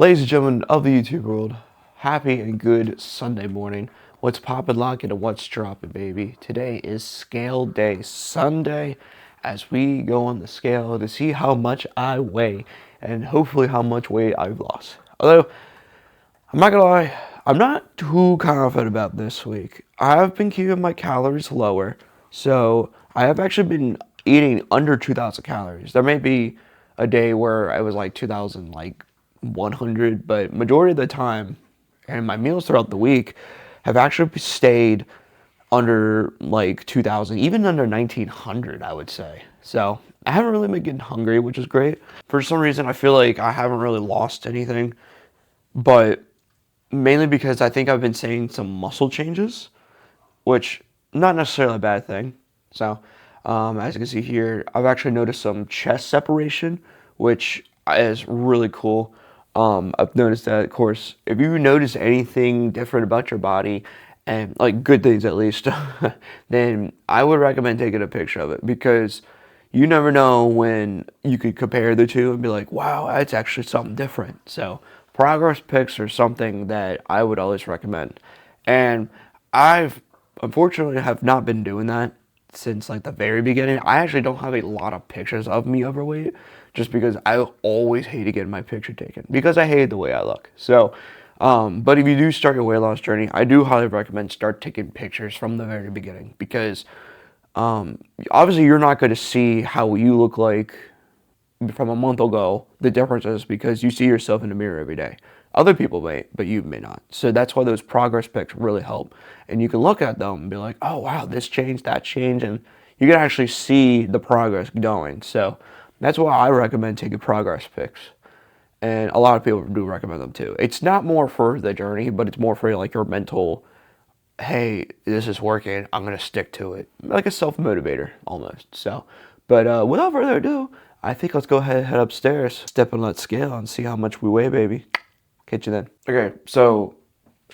Ladies and gentlemen of the YouTube world, happy and good Sunday morning. What's poppin', lockin', and what's dropping, baby? Today is scale day Sunday as we go on the scale to see how much I weigh and hopefully how much weight I've lost. Although, I'm not gonna lie, I'm not too confident about this week. I've been keeping my calories lower, so I have actually been eating under 2,000 calories. There may be a day where I was like 2,000, like 100, but majority of the time, and my meals throughout the week have actually stayed under like 2,000, even under 1,900, I would say. So I haven't really been getting hungry, which is great. For some reason, I feel like I haven't really lost anything, but mainly because I think I've been seeing some muscle changes, which not necessarily a bad thing. So, as you can see here, I've actually noticed some chest separation, which is really cool. I've noticed that, of course, if you notice anything different about your body, and like good things at least, then I would recommend taking a picture of it because you never know when you could compare the two and be like, wow, that's actually something different. So progress pics are something that I would always recommend. And I've unfortunately have not been doing that since like the very beginning. I actually don't have a lot of pictures of me overweight just because I always hated getting my picture taken because I hate the way I look. So, but if you do start your weight loss journey, I do highly recommend start taking pictures from the very beginning because obviously you're not going to see how you look like from a month ago. The difference is because you see yourself in the mirror every day. Other people may, but you may not. So that's why those progress pics really help. And you can look at them and be like, oh, wow, this changed, that changed. And you can actually see the progress going. So that's why I recommend taking progress pics. And a lot of people do recommend them too. It's not more for the journey, but it's more for like your mental, hey, this is working, I'm going to stick to it. Like a self-motivator almost. So, but without further ado, I think let's go ahead and head upstairs, step on that scale and see how much we weigh, baby. Catch you then. Okay, so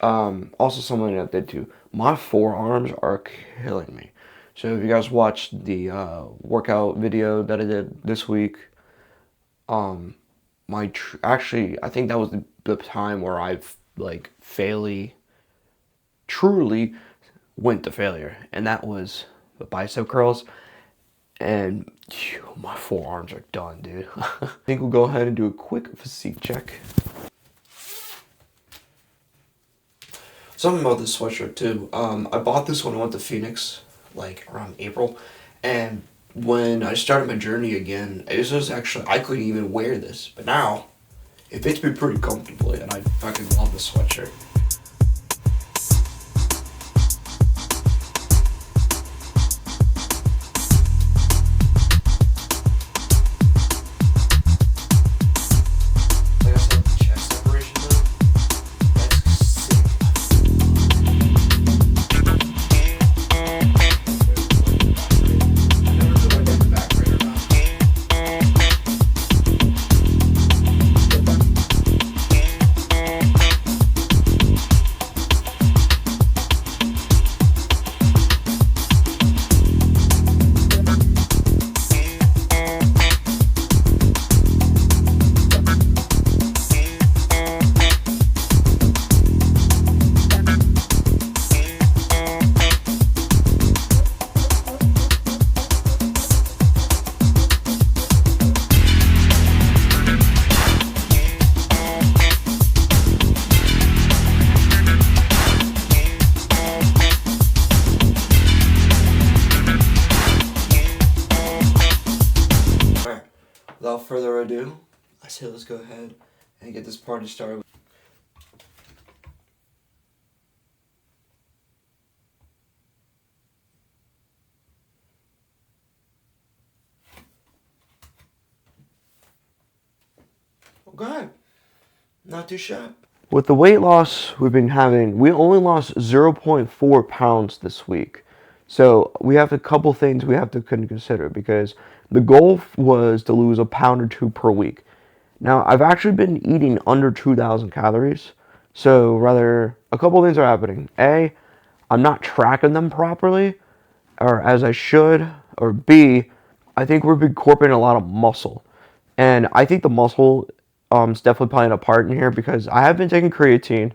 also something I did too. My forearms are killing me. So if you guys watched the workout video that I did this week, actually I think that was the time where I've like truly went to failure, and that was the bicep curls. And my forearms are done, dude. I think we'll go ahead and do a quick physique check. Something about this sweatshirt too. I bought this when I went to Phoenix, like around April, and when I started my journey again, it was actually, I couldn't even wear this, but now it fits me pretty comfortably, and I fucking love this sweatshirt. Without further ado, I say let's go ahead and get this party started. Okay, not too shabby. With the weight loss we've been having, we only lost 0.4 pounds this week. So we have a couple things we have to consider because the goal was to lose a pound or two per week. Now, I've actually been eating under 2,000 calories. So rather, a couple things are happening. A, I'm not tracking them properly, or as I should. Or B, I think we're incorporating a lot of muscle. And I think the muscle is definitely playing a part in here because I have been taking creatine.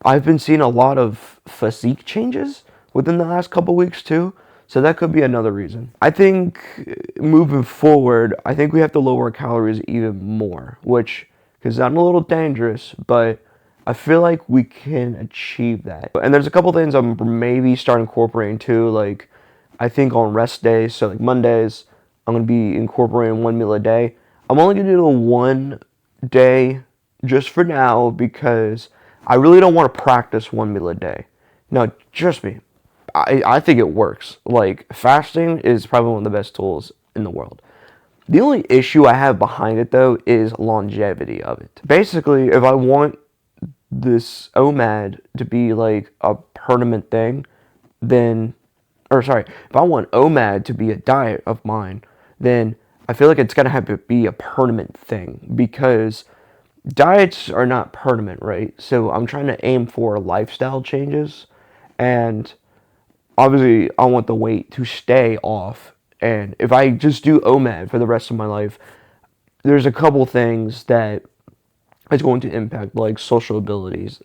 I've been seeing a lot of physique changes within the last couple weeks too. So that could be another reason. I think moving forward, I think we have to lower calories even more, which, because I'm a little dangerous, but I feel like we can achieve that. And there's a couple things I'm maybe starting incorporating too, like I think on rest days, so like Mondays, I'm going to be incorporating 1 meal a day. I'm only going to do the 1 day just for now because I really don't want to practice 1 meal a day. Now, trust me, I think it works. Like, fasting is probably one of the best tools in the world. The only issue I have behind it, though, is longevity of it. Basically, if I want this OMAD to be, like, a permanent thing, then... Or, sorry, if I want OMAD to be a diet of mine, then I feel like it's going to have to be a permanent thing. Because diets are not permanent, right? So I'm trying to aim for lifestyle changes. And... obviously, I want the weight to stay off. And if I just do OMAD for the rest of my life, there's a couple things that it's going to impact, like social abilities.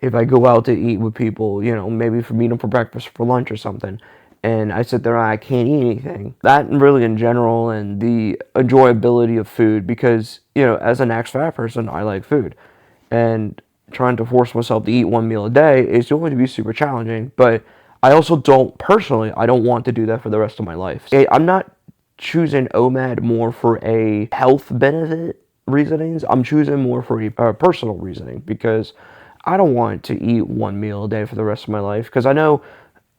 If I go out to eat with people, you know, maybe for meet them for breakfast, for lunch or something, and I sit there and I can't eat anything. That really in general, and the enjoyability of food, because, you know, as an ex-fat person, I like food. And trying to force myself to eat 1 meal a day is going to be super challenging, but I also I don't want to do that for the rest of my life. I'm not choosing OMAD more for a health benefit reasonings. I'm choosing more for a personal reasoning because I don't want to eat 1 meal a day for the rest of my life because I know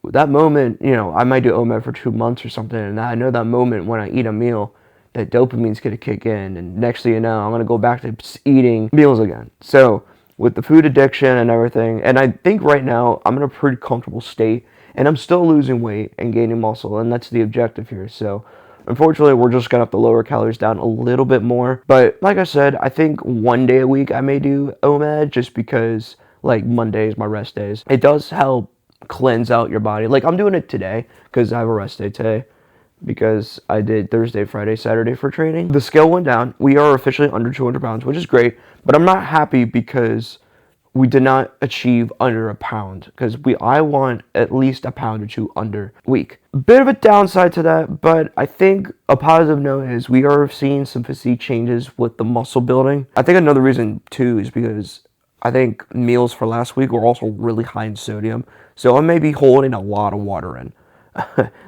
that moment, you know, I might do OMAD for 2 months or something, and I know that moment when I eat a meal, that dopamine's going to kick in, and next thing you know, I'm going to go back to eating meals again. So with the food addiction and everything, and I think right now I'm in a pretty comfortable state, and I'm still losing weight and gaining muscle, and that's the objective here. So unfortunately, we're just going to have to lower calories down a little bit more. But like I said, I think 1 day a week I may do OMAD just because, like, Mondays, my rest days. It does help cleanse out your body. Like, I'm doing it today because I have a rest day today because I did Thursday, Friday, Saturday for training. The scale went down. We are officially under 200 pounds, which is great, but I'm not happy because we did not achieve under a pound because I want at least a pound or two under week. Bit of a downside to that, but I think a positive note is we are seeing some physique changes with the muscle building. I think another reason too is because I think meals for last week were also really high in sodium, so I may be holding a lot of water in.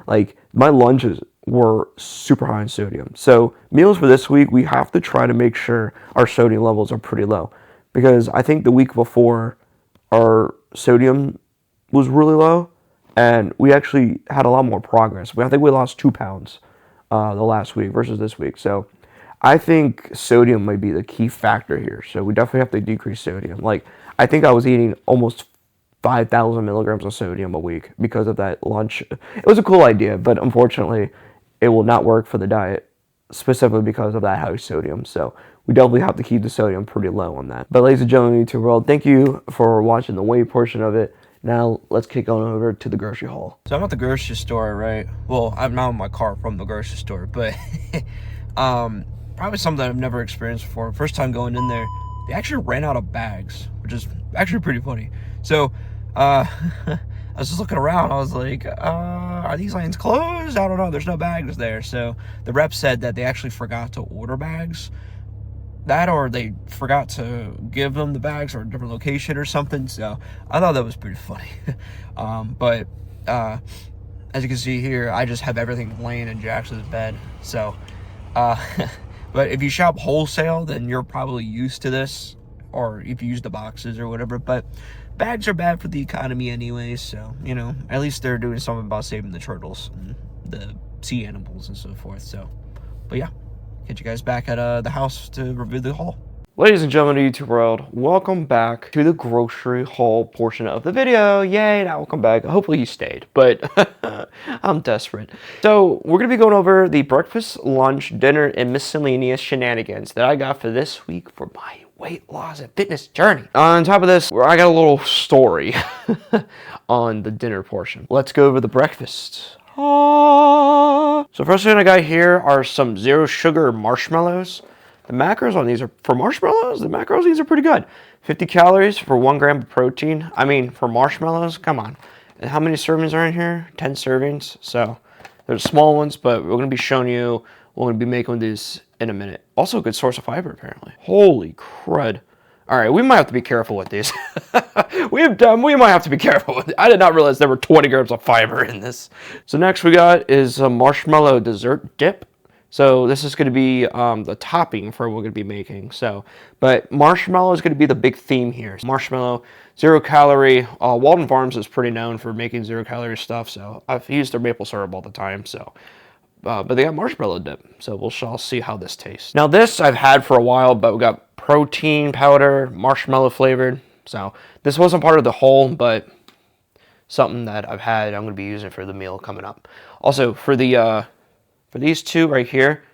Like, my lunches were super high in sodium. So meals for this week, we have to try to make sure our sodium levels are pretty low. Because I think the week before, our sodium was really low, and we actually had a lot more progress. I think we lost 2 pounds the last week versus this week. So I think sodium might be the key factor here. So we definitely have to decrease sodium. Like, I think I was eating almost 5,000 milligrams of sodium a week because of that lunch. It was a cool idea, but unfortunately, it will not work for the diet, specifically because of that high sodium. So we definitely have to keep the sodium pretty low on that. But ladies and gentlemen, YouTube world, thank you for watching the weight portion of it. Now let's kick on over to the grocery haul. So I'm at the grocery store, right? Well, I'm now in my car from the grocery store, but probably something I've never experienced before. First time going in there, they actually ran out of bags, which is actually pretty funny. So I was just looking around. I was like, are these lanes closed? I don't know. There's no bags there. So the rep said that they actually forgot to order bags. That, or they forgot to give them the bags or a different location or something. So I thought that was pretty funny. But as you can see here, I just have everything laying in Jackson's bed. So, but if you shop wholesale, then you're probably used to this, or if you use the boxes or whatever. But bags are bad for the economy anyway, so, you know, at least they're doing something about saving the turtles and the sea animals and so forth. So, but yeah, catch you guys back at the house to review the haul. Ladies and gentlemen of YouTube world, welcome back to the grocery haul portion of the video. Yay, now welcome back. Hopefully you stayed, but I'm desperate. So we're going to be going over the breakfast, lunch, dinner, and miscellaneous shenanigans that I got for this week for my weight loss and fitness journey. On top of this, I got a little story on the dinner portion. Let's go over the breakfast. So first thing I got here are some zero sugar marshmallows. The macros on these are, for marshmallows, the macros on these are pretty good. 50 calories for 1 gram of protein. I mean, for marshmallows, come on. And how many servings are in here? 10 servings. So there's small ones, but we're going to be showing you what we're going to be making with these in a minute. Also a good source of fiber, apparently. Holy crud. All right, we might have to be careful with these. we might have to be careful with it. I did not realize there were 20 grams of fiber in this. So next we got is a marshmallow dessert dip. So this is going to be the topping for what we're going to be making. But marshmallow is going to be the big theme here. Marshmallow, 0 calorie. Walden Farms is pretty known for making 0 calorie stuff. So I've used their maple syrup all the time. But they got marshmallow dip. So we'll see how this tastes. Now this I've had for a while, but we got protein powder, marshmallow flavored. So this wasn't part of the whole, but something that I've had, I'm going to be using for the meal coming up. Also for these two right here,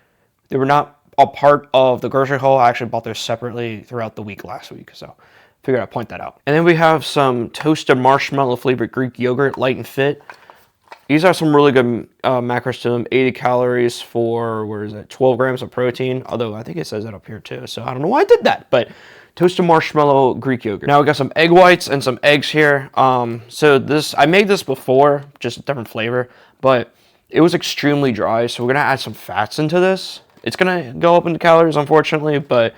they were not a part of the grocery haul. I actually bought those separately throughout the week last week. So figured I'd point that out. And then we have some toasted marshmallow flavored Greek yogurt, light and fit. These are some really good macros to them. 80 calories for, 12 grams of protein. Although I think it says that up here too. So I don't know why I did that. But toasted marshmallow Greek yogurt. Now we got some egg whites and some eggs here. So I made this before, just a different flavor. But it was extremely dry. So we're going to add some fats into this. It's going to go up in the calories, unfortunately. But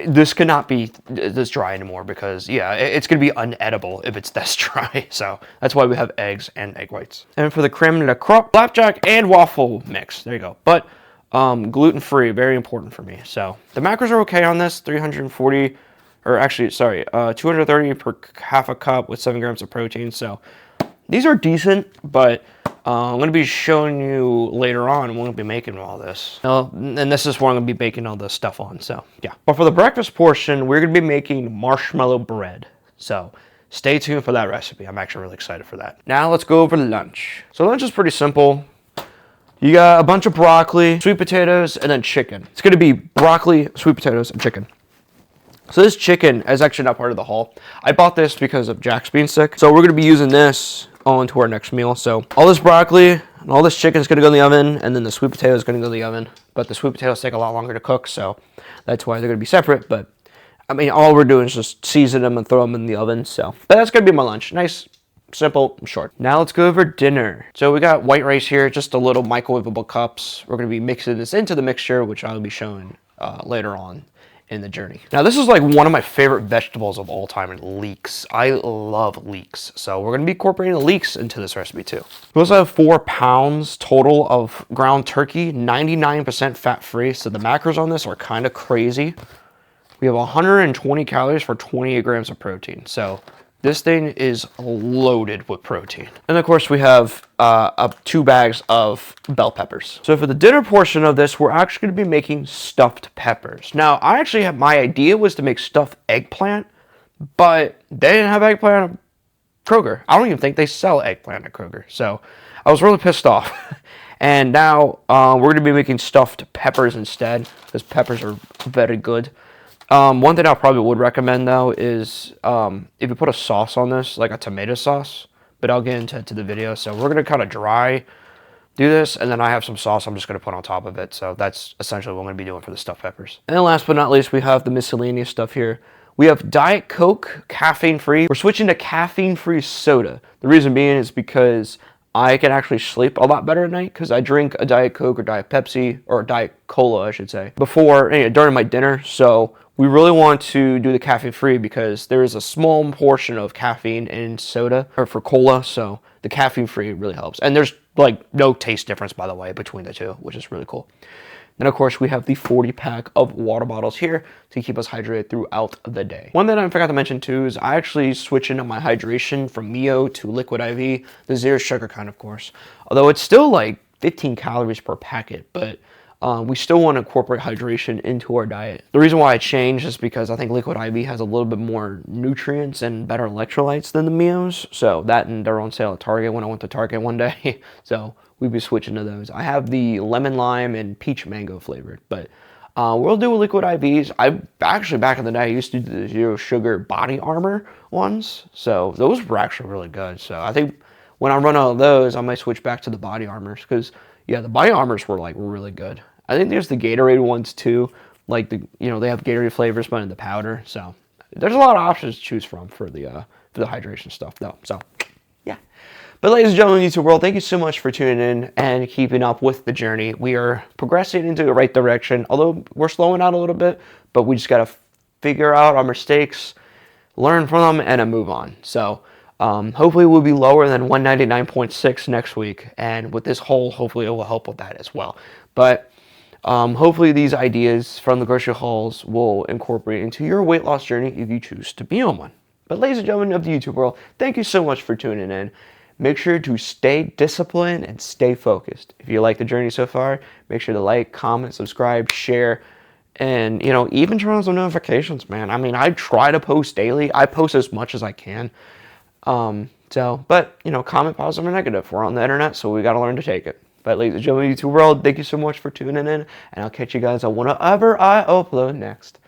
this cannot be this dry anymore because, yeah, it's going to be unedible if it's this dry. So that's why we have eggs and egg whites. And for the creme de la crop, flapjack and waffle mix. There you go. But gluten-free, very important for me. So the macros are okay on this. 230 per half a cup with 7 grams of protein. So these are decent, but I'm going to be showing you later on what I'm going to be making all this. And this is what I'm going to be baking all this stuff on, so yeah. But for the breakfast portion, we're going to be making marshmallow bread. So stay tuned for that recipe. I'm actually really excited for that. Now let's go over lunch. So lunch is pretty simple. You got a bunch of broccoli, sweet potatoes, and then chicken. It's going to be broccoli, sweet potatoes, and chicken. So this chicken is actually not part of the haul. I bought this because of Jack's being sick. So we're going to be using this on to our next meal. So all this broccoli and all this chicken is going to go in the oven, and then the sweet potato is going to go in the oven. But the sweet potatoes take a lot longer to cook, so that's why they're going to be separate. But I mean, all we're doing is just season them and throw them in the oven. So, but that's going to be my lunch. Nice, simple, short. Now let's go over dinner. So we got white rice here, just a little microwavable cups. We're going to be mixing this into the mixture, which I'll be showing later on in the journey. Now this is like one of my favorite vegetables of all time, and leeks. I love leeks. So we're going to be incorporating the leeks into this recipe too. We also have 4 pounds total of ground turkey, 99% fat free. So the macros on this are kind of crazy. We have 120 calories for 28 grams of protein. So this thing is loaded with protein. And of course we have 2 bags of bell peppers. So for the dinner portion of this, we're actually going to be making stuffed peppers. Now I actually have, my idea was to make stuffed eggplant, but they didn't have eggplant at Kroger. I don't even think they sell eggplant at Kroger. So I was really pissed off. And now we're going to be making stuffed peppers instead, because peppers are very good. One thing I probably would recommend though is if you put a sauce on this, like a tomato sauce, but I'll get into the video. So we're going to kind of do this, and then I have some sauce I'm just going to put on top of it. So that's essentially what I'm going to be doing for the stuffed peppers. And then last but not least, we have the miscellaneous stuff here. We have Diet Coke, caffeine-free. We're switching to caffeine-free soda. The reason being is because I can actually sleep a lot better at night because I drink a Diet Coke or Diet Pepsi, or Diet Cola, I should say, during my dinner. So we really want to do the caffeine-free because there is a small portion of caffeine in soda, or for cola, so the caffeine-free really helps. And there's like no taste difference, by the way, between the two, which is really cool. Then, of course, we have the 40-pack of water bottles here to keep us hydrated throughout the day. One thing I forgot to mention, too, is I actually switched into my hydration from Mio to Liquid IV, the zero sugar kind, of course. Although it's still like 15 calories per packet, but we still want to incorporate hydration into our diet. The reason why I changed is because I think Liquid IV has a little bit more nutrients and better electrolytes than the Mios. So that, and they're on sale at Target when I went to Target one day. So we'll be switching to those. I have the lemon lime and peach mango flavored, but we'll do Liquid IVs. I actually, back in the day, I used to do the zero sugar body armor ones. So those were actually really good. So I think when I run out of those, I might switch back to the body armors because, yeah, the body armors were like really good. I think there's the Gatorade ones too, like they have Gatorade flavors, but in the powder. So there's a lot of options to choose from for the hydration stuff, though. So yeah. But ladies and gentlemen, YouTube world, thank you so much for tuning in and keeping up with the journey. We are progressing into the right direction, although we're slowing out a little bit, but we just got to figure out our mistakes, learn from them, and then move on. So hopefully we'll be lower than 199.6 next week, and with this hole, hopefully it will help with that as well. But hopefully these ideas from the grocery hauls will incorporate into your weight loss journey if you choose to be on one. But ladies and gentlemen of the YouTube world, thank you so much for tuning in. Make sure to stay disciplined and stay focused. If you like the journey so far, make sure to like, comment, subscribe, share, and even turn on some notifications, man. I mean, I try to post daily. I post as much as I can. But comment positive or negative. We're on the internet, so we got to learn to take it. But ladies and gentlemen, YouTube world, thank you so much for tuning in, and I'll catch you guys on whatever I upload next.